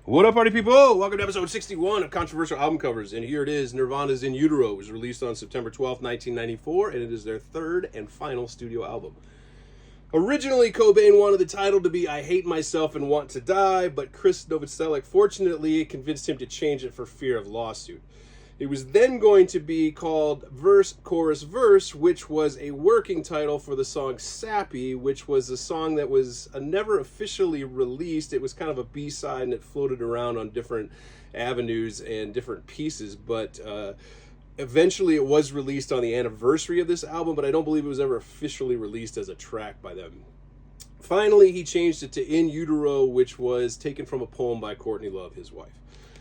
What up, party people? Welcome to episode 61 of Controversial Album Covers. And here it is, Nirvana's In Utero. It was released on September 12th, 1994, and it is their third and final studio album. Originally, Cobain wanted the title to be I Hate Myself and Want to Die, but Chris Novoselic fortunately convinced him to change it for fear of lawsuit. It was then going to be called Verse, Chorus, Verse, which was a working title for the song Sappy, which was a song that was never officially released. It was kind of a B-side, and it floated around on different avenues and different pieces, but eventually it was released on the anniversary of this album, but I don't believe it was ever officially released as a track by them. Finally, he changed it to In Utero, which was taken from a poem by Courtney Love, his wife.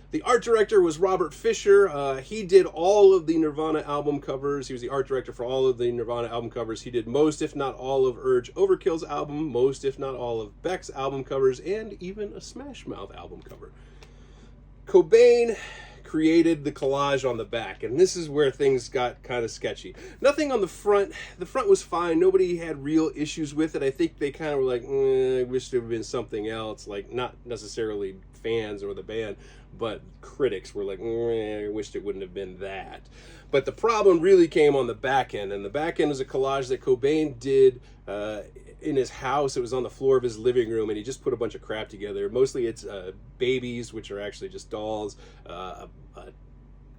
The art director was Robert Fisher. He did all of the Nirvana album covers. He was the art director for all of the Nirvana album covers. He did most, if not all, of Urge Overkill's album, most, if not all, of Beck's album covers, and even a Smash Mouth album cover. Cobain created the collage on the back, and this is where things got kind of sketchy. Nothing on the front. The front was fine. Nobody had real issues with it. I think they kind of were like, I wish there would have been something else, like not necessarily fans or the band, but critics were like, I wished it wouldn't have been that. But the problem really came on the back end, and the back end is a collage that Cobain did in his house. It was on the floor of his living room, and he just put a bunch of crap together. Mostly it's babies, which are actually just dolls, a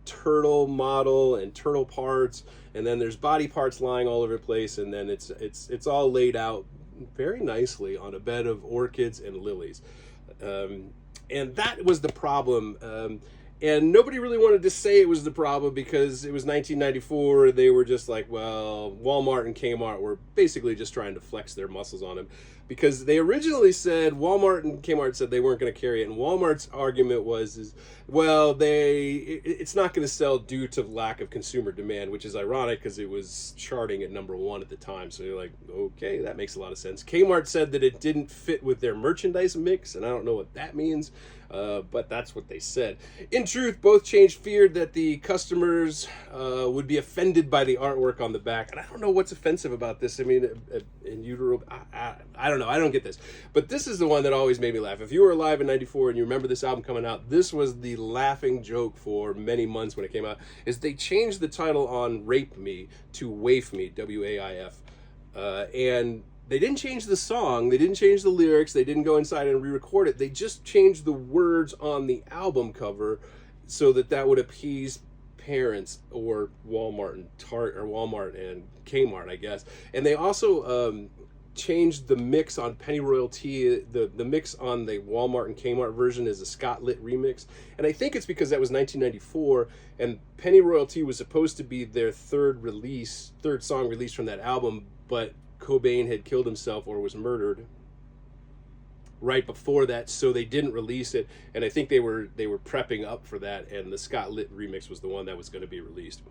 turtle model and turtle parts, and then there's body parts lying all over the place, and then it's all laid out very nicely on a bed of orchids and lilies. And that was the problem. And nobody really wanted to say it was the problem because it was 1994. They were just like, well, Walmart and Kmart were basically just trying to flex their muscles on him, because they originally said, Walmart and Kmart said they weren't going to carry it. And Walmart's argument was, well, it's not going to sell due to lack of consumer demand, which is ironic because it was charting at #1 at the time. So you're like, okay, that makes a lot of sense. Kmart said that it didn't fit with their merchandise mix, and I don't know what that means. But that's what they said. In truth, both chains feared that the customers would be offended by the artwork on the back. And I don't know what's offensive about this. I mean, In Utero, I don't know. I don't get this. But this is the one that always made me laugh. If you were alive in '94 and you remember this album coming out, this was the laughing joke for many months when it came out, is they changed the title on Rape Me to Waif Me, W-A-I-F. And they didn't change the song, they didn't change the lyrics, they didn't go inside and re-record it. They just changed the words on the album cover so that would appease parents or Walmart and Walmart and Kmart, I guess. And they also changed the mix on Penny Royalty. The mix on the Walmart and Kmart version is a Scott Litt remix. And I think it's because that was 1994, and Penny Royalty was supposed to be their third song released from that album, but Cobain had killed himself or was murdered right before that, so they didn't release it. And I think they were prepping up for that, and the Scott Litt remix was the one that was going to be released.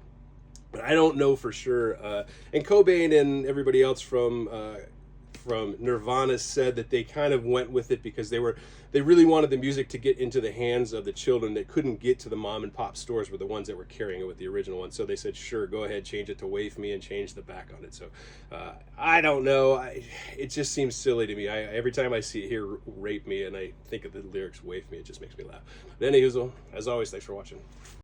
But I don't know for sure. And Cobain and everybody else from Nirvana said that they kind of went with it because they really wanted the music to get into the hands of the children that couldn't get to the mom and pop stores, were the ones that were carrying it with the original one. So they said, sure, go ahead, change it to Waif Me and change the back on it. So I don't know. It just seems silly to me. Every time I hear Rape Me and I think of the lyrics Waif Me, it just makes me laugh. But anywho, as always, thanks for watching.